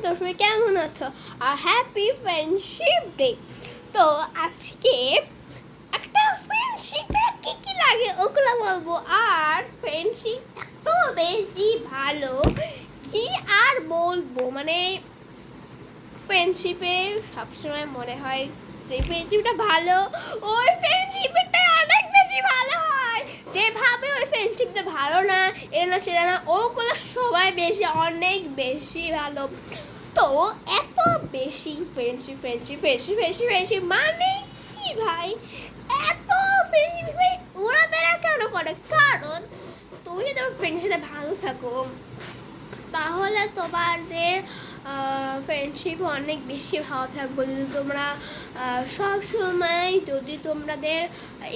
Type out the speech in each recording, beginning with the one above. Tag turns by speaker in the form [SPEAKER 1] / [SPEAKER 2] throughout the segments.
[SPEAKER 1] তোমরা সবাই কেমন আছো? আর হ্যাপি ফ্রেন্ডশিপ ডে। তো আজকে একটা ফ্রেন্ডশিপে কি কি লাগে ওগুলো বলবো। আর ফ্রেন্ডশিপ এত বেশি ভালো কি আর বলবো, মানে ফ্রেন্ডশিপে সবসময় মনে হয় যে ফ্রেন্ডশিপটা ভালো, ওই ফ্রেন্ডশিপটা অনেক বেশি ভালো হয়। যেভাবে ওই ফ্রেন্ডশিপটা ভালো না, এটা না সেটা না, ওগুলো সবাই বেশি অনেক বেশি ভালো। তো এত বেশি friendship friendship friendship friendship friendship মানে কি ভাই, এত ফ্রেন্ডশিপ ওরা বেড়া কেন করে? কারণ তুমি যদি তোমার ফ্রেন্ডের সাথে ভালো থাকো তাহলে তোমাদের ফ্রেন্ডশিপ অনেক বেশি ভালো থাকবে। যদি তোমরা সব সময় যদি তোমাদের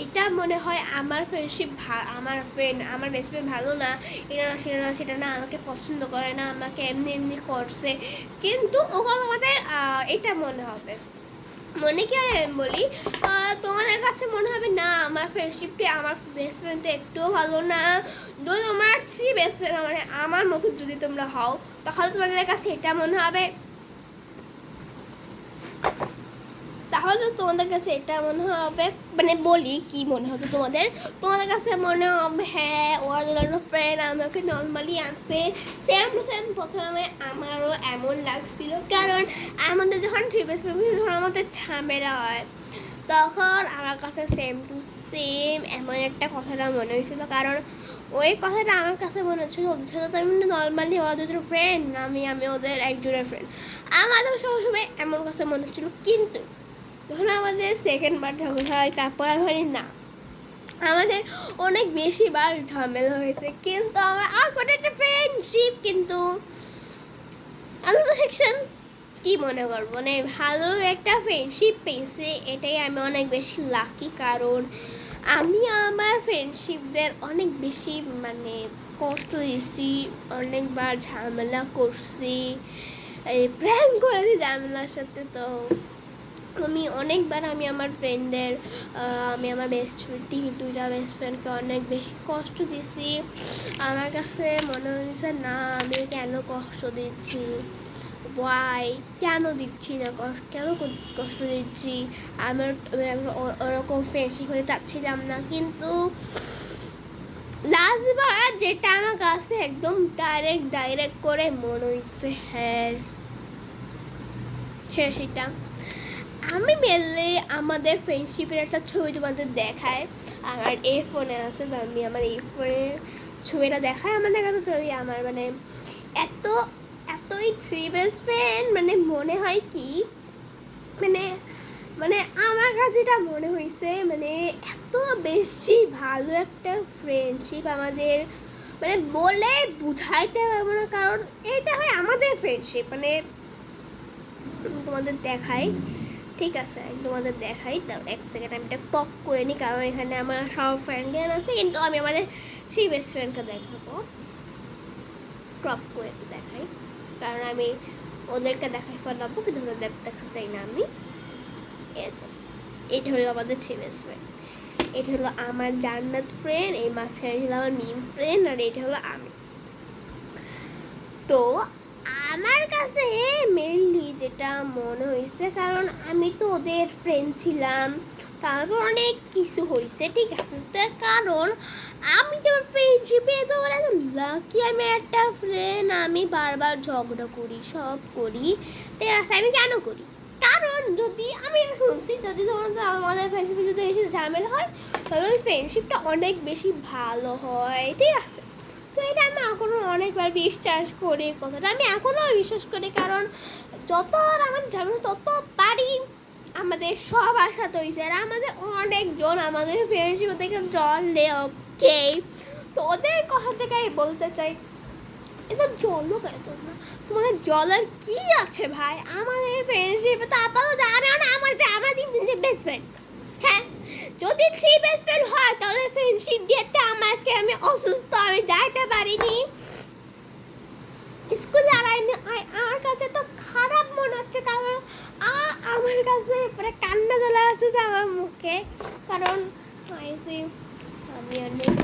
[SPEAKER 1] এটা মনে হয় আমার ফ্রেন্ডশিপ আমার ফ্রেন্ড আমার বেস্ট ফ্রেন্ড ভালো না, এটা না সেটা না সেটা না, আমাকে পছন্দ করে না, আমাকে এমনি এমনি করছে, কিন্তু ওখানে আমাদের এটা মনে হবে, মনে কি আমি বলি, তোমাদের কাছে মনে হবে না আমার ফ্রেন্ডশিপটি আমার বেস্ট ফ্রেন্ড তো একটুও ভালো না। যদি তোমার থ্রি বেস্ট ফ্রেন্ড মানে আমার মতো যদি তোমরা হও, তাহলে তোমাদের কাছে এটা মনে হবে, তাহলে তোমাদের কাছে এটা মনে হবে, মানে বলি কি মনে হবে তোমাদের, তোমাদের কাছে মনে হবে হ্যাঁ ওরা দুটো ফ্রেন্ড আমাকে নর্মালি আসে। সেম সেম প্রথমে আমারও এমন লাগছিল, কারণ আমাদের যখন থ্রি বেস্ট ফ্রেন্ড যখন আমাদের ঝামেলা হয় তখন আমার কাছে সেম টু সেম এমন একটা কথাটা মনে হয়েছিল। কারণ ওই কথাটা আমার কাছে মনে হচ্ছিল ওদের সাথে তো আমি নর্মালি ওরা দুজন ফ্রেন্ড, আমি ওদের একজনের ফ্রেন্ড, আমাদের সবসময় এমন কাছে মনে হচ্ছিল। কিন্তু তখন আমাদের সেকেন্ড বার ঝগড়া হয়, তারপর আর হয় না, আমাদের অনেক বেশি বার ঝামেলা হয়েছে, কিন্তু আমার আর কোনো একটা ফ্রেন্ডশিপ কিন্তু আলাদা সেকশন কি মনে করবো, মানে ভালো একটা ফ্রেন্ডশিপ পেয়েছে, এটাই আমি অনেক বেশি লাকি। কারণ আমি আমার ফ্রেন্ডশিপদের অনেক বেশি মানে কষ্ট দিয়েছি, অনেকবার ঝামেলা করছি, এই প্র্যাঙ্ক করেছি ঝামেলার সাথে। তো আমি অনেকবার আমি আমার ফ্রেন্ডের আমি আমার দুইটা বেস্ট ফ্রেন্ডকে অনেক বেশি কষ্ট দিছি। আমার কাছে মনে হয়েছে না আমি কেন কষ্ট দিচ্ছি, ওয়াই কেন দিচ্ছি না কষ্ট, কেন কষ্ট দিচ্ছি, আমি ওরকম ফ্রেন্ডশিপ হতে চাচ্ছিলাম না। কিন্তু লাস্টবার যেটা আমার কাছে একদম ডাইরেক্ট করে মনে হয়েছে হ্যাঁ সেটা, আমি মেনলি আমাদের ফ্রেন্ডশিপের একটা ছবি তোমাদের দেখায়, আমার এই ফোনে আছে, তো আমি আমার এই ফোনের ছবিটা দেখায় আমাদের কাছে ছবি আমার, মানে এতই থ্রি বেস্ট ফ্রেন্ড, মানে মনে হয় কি, মানে মানে আমার কাছে যেটা মনে হয়েছে, মানে এত বেশি ভালো একটা ফ্রেন্ডশিপ আমাদের, মানে বলে বুঝাইতে পারবো না। কারণ এটা হয় আমাদের ফ্রেন্ডশিপ, মানে তোমাদের দেখাই, ঠিক আছে আমি তোমাদের দেখাই, তাও এক সেকেন্ড আমি এটা টক করে নিই, কারণ এখানে আমার সব ফ্রেন্ডের আছে, কিন্তু আমি আমাদের থ্রি বেস্ট ফ্রেন্ডকে দেখাবো, টক করে দেখাই, কারণ আমি ওদেরকে দেখাই ফেলাবো, কিন্তু ওদের দেখা চাই না আমি। এটা হলো আমাদের থ্রি বেস্ট ফ্রেন্ড, এটা হলো আমার জান্নাত ফ্রেন্ড, এই মাঝখানে হলো আমার মিম ফ্রেন্ড, আর এটা হলো আমি। তো আমার কাছে মেনলি যেটা মনে হয়েছে, কারণ আমি তো ওদের ফ্রেন্ড ছিলাম, তারপর অনেক কিছু হয়েছে, ঠিক আছে, কারণ আমি যেমন ফ্রেন্ডশিপে তো মানে লাকি, আমি একটা ফ্রেন্ড, আমি বারবার ঝগড়া করি সব করি, ঠিক আছে, আমি কেন করি, কারণ যদি আমি শুনছি যদি তোমাদের আমাদের ফ্রেন্ডশিপে যদি এসে ঝামেলা হয় তাহলে ওই ফ্রেন্ডশিপটা অনেক বেশি ভালো হয়, ঠিক আছে। তো এটা আমি এখনও অনেকবার বিশ্বাস করি, কথাটা আমি এখনও বিশ্বাস করি, কারণ যত আমার ঝামেলা তত পারি আমাদের সব আশাতে হয়েছে, আর আমাদের অনেকজন আমাদের ফ্রেন্ডশিপ থেকে জল দে, ওকে। তো ওদের কথা থেকে আমি বলতে চাই, এটা জলও কেন তোমরা, তোমাদের জলের কি আছে ভাই, আমাদের ফ্রেন্ডশিপে তো আপাতত জানে না আমার তিনজন যে বেস্ট ফ্রেন্ড, হ্যাঁ যদি থ্রি বেস্ট ফ্রেন্ড হয় তাহলে ফ্রেন্ডশিপ ডেতে আমি অসুস্থ, আমি যাইতে পারিনি স্কুলে, আর আমার কাছে তো খারাপ মনে হচ্ছে, কারণ আমার কাছে পুরো কান্না চলে আসতেছে আমার মুখে, কারণ আমি অনেক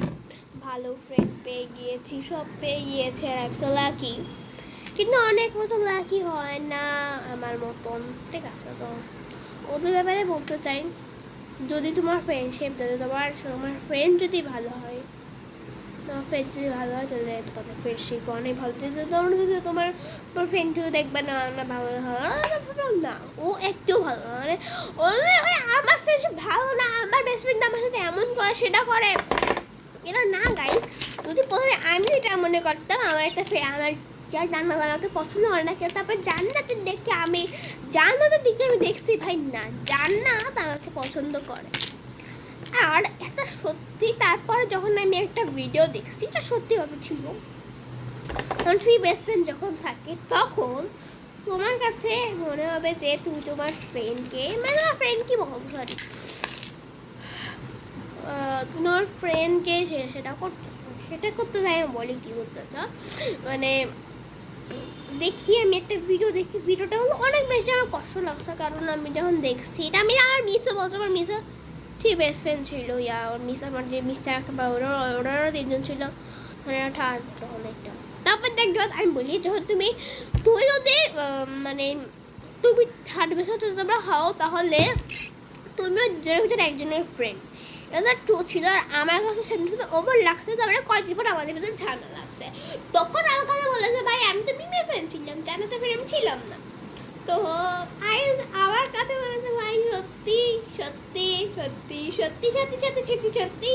[SPEAKER 1] ভালো ফ্রেন্ড পেয়ে গিয়েছি, সব পেয়ে গিয়েছে, আর লাকি। কিন্তু অনেক মতো লাকি হয় না আমার মতন, ঠিক আছে? তো ওদের ব্যাপারে বলতে চাই, যদি তোমার ফ্রেন্ডশিপ, যদি তোমার ফ্রেন্ড যদি ভালো হয়, তোমার ফ্রেন্ড যদি ভালো হয় তাহলে তোমাদের ফ্রেন্ডশিপ অনেক ভালো। যদি তোমার ফ্রেন্ড যদি দেখবে না না ভালো না, ও একটু ভালো না, মানে আমার ফ্রেন্ডশিপ ভালো না, আমার বেস্ট ফ্রেন্ড আমার সাথে এমন করে সেটা করে, এটা না গাইস। যদি প্রথমে আমি এটা মনে করতাম আমার একটা আমার যা জান্নাত আমাকে পছন্দ করে না কেউ, তারপর জান্নাতের দেখে আমি জান্নাতের দিকে আমি দেখছি ভাই না জান্নাত আমাকে পছন্দ করে। আর একটা সত্যি, তারপরে যখন আমি একটা ভিডিও দেখছি, এটা সত্যি কথা ছিল, তখন থ্রি বেস্ট ফ্রেন্ড যখন থাকে তখন তোমার কাছে মনে হবে যে তুমি তোমার ফ্রেন্ডকে, মানে তোমার ফ্রেন্ড কি বলবো, সরি, তোমার ফ্রেন্ডকে সেটা করতে চাই, আমি বলি কী করতে চাও, মানে দেখি আমি একটা ভিডিও দেখি, ভিডিওটা হলো অনেক বেশি আমার কষ্ট লাগছে, কারণ আমি যখন দেখছি এটা আমি আমার মিসও বলছি, আমার মিসও থ্রি বেস্ট ফ্রেন্ড ছিল, ইয়া ওর মিস, আমার যে মিসটা ওনারও তিনজন ছিল, মানে থার্ড তখন একটা। তারপর দেখো আমি বলি যখন তুমি যদি মানে তুমি থার্ড বেস্ট তোমরা হও, তাহলে তুমি দুজনের ভিতরে একজনের ফ্রেন্ড, এটা টু ছিল। আর আমার কাছে সেটা ওভার লাগছে, তারপরে কয়েকদিন পর আমাদের ভিতরে ঝামেলা লাগছে, তখন আমার কাছে বলে যে ভাই আমি তো মিমের ফ্রেন্ড ছিলাম, জানাতে ফ্রেন্ড ছিলাম না। তো আমার কাছে মনে হচ্ছে ভাই সত্যি সত্যি সত্যি সত্যি সত্যি সত্যি সত্যি সত্যি।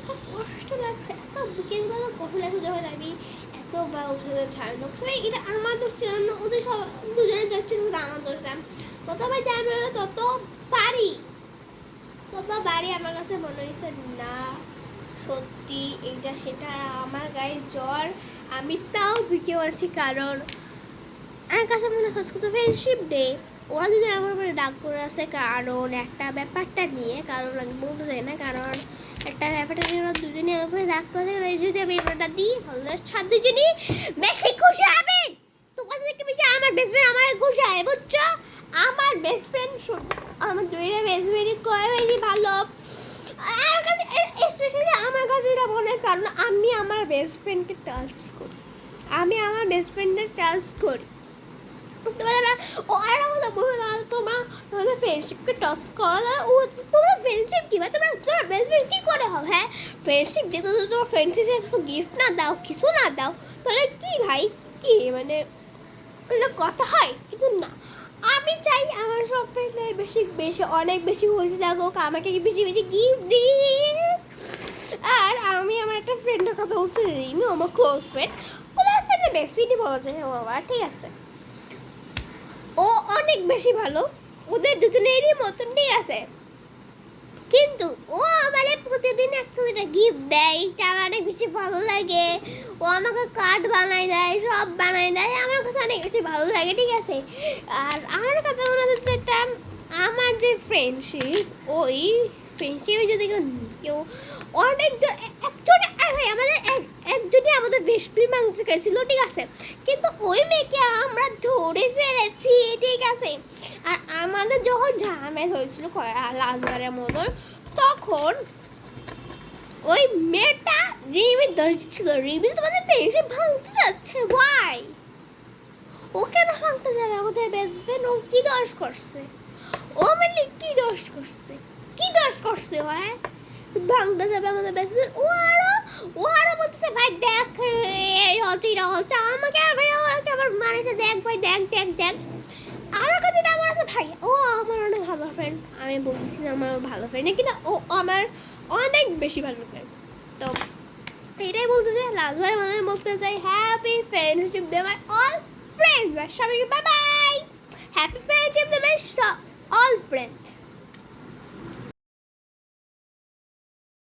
[SPEAKER 1] তো কষ্ট লাগছে, এত বুকের মতো কষ্ট লাগছে যখন আমি এত বা ওদের ছাড়লো, এটা আমার দোষ ছিল না, ওদের সব দুজনের দোষ ছিল, কিন্তু আমার দোষ না। তত ভাই যাই আমরা তত পারি আমার কাছে মনে হয়েছে না সত্যি এইটা সেটা আমার গায়ে জ্বর, আমি তাও ভিডিও বানাচ্ছি, কারণ আমার কাছে মনে হয় তো ফ্রেন্ডশিপ ডে ওরা যদি আমার উপরে ডাক করে আছে, কারণ একটা ব্যাপারটা নিয়ে, কারণ আমি বলতে চাই না, কারণ একটা ব্যাপারটা নিয়ে ওরা দুজনে আমার উপরে ডাক করে, যদি আমি এবারটা দিই তাহলে দুজনই বেশি খুশি হবে, তোমাদেরকে বেশি আমার বেস্ট ফ্রেন্ড আমার খুশি হয়, বুঝছো? আমার বেস্ট ফ্রেন্ড আমার দুইটা বেস্ট ফ্রেন্ড কয় বেশি ভালো আমার কাছে, স্পেশালি আমার কাছে এটা বলে, কারণ আমি আমার বেস্ট ফ্রেন্ডকে ট্রাস্ট করি, তোমাদের ফ্রেন্ডশিপকে টস করো, তোমার ফ্রেন্ডশিপ কী ভাই, তোমার বেস্ট ফ্রেন্ড কী করে হবে? হ্যাঁ, ফ্রেন্ডশিপ যেহেতু তোমার ফ্রেন্ডশিপে কিছু গিফট না দাও, কিছু না দাও, তাহলে কি ভাই, কি মানে কথা হয়? কিন্তু না, আমি চাই আমার সব ফ্রেন্ডরাই বেশি বেশি অনেক বেশি খুশি থাকুক, আমাকে বেশি বেশি গিফট দিই। আর আমি আমার একটা ফ্রেন্ডের কথা বলছি, রিমি, আমার ক্লোজ ফ্রেন্ড, বেস্ট ফ্রেন্ডই বলা যায় বাবা, ঠিক আছে? ও অনেক বেশি ভালো, ওদের দুজনেরই মতন, ঠিক আছে? কিন্তু ও আমারে প্রতিদিন একটা গিফট দেয়, এটা আমার অনেক বেশি ভালো লাগে, ও আমাকে কার্ড বানায় দেয়, সব বানায় দেয়, আমার কাছে অনেক বেশি ভালো লাগে, ঠিক আছে? আর আমার কাছে মনে হচ্ছে এটা আমার যে ফ্রেন্ডশিপ, ওই ফ্রেন্ডশিপে যদি কেউ অনেকজন একজনে ভাই আমাদের একজনই আমাদের বেস্ট ফ্রেন্ড মাংস গেছিল, ঠিক আছে? কিন্তু ওই মেয়েকে আমরা ধরে ফেলেছি, ঠিক আছে? আর আমাদের যখন ঝামেলা হয়েছিল লাস্টবারের মতন, তখন ওই মেয়েটা রিমির দোষ ছিল, রিমি তোমাদের ফ্রেন্ডশিপ ভাঙতে যাচ্ছে, ওয়াই? ও কেন ভাঙতে যাবে আমাদের বেস্ট ফ্রেন্ড? ও কি দোষ করছে? ও মানে কি দোষ করছে হয় ভাঙতে যাবে আমাদের বেস্ট ফ্রেন্ড? ও আরো বলতেছে ভাই দেখ এই হচ্ছে এটা হচ্ছে, আমাকে আবার মানেছে দেখ ভাই দেখ দেখ দেখ, আমার কাছে এটা আমার আছে ভাই, ও আমার অনেক ভালো ফ্রেন্ড, আমি বলছি আমার ভালো ফ্রেন্ড, কিন্তু ও আমার অনেক বেশি ভালো ফ্রেন্ড। তো এটাই বলতে চাই, লাস্টবার মানে বলতে চাই happy friendship day my all friends, সবাইকে bye bye, happy friendship day my all friend.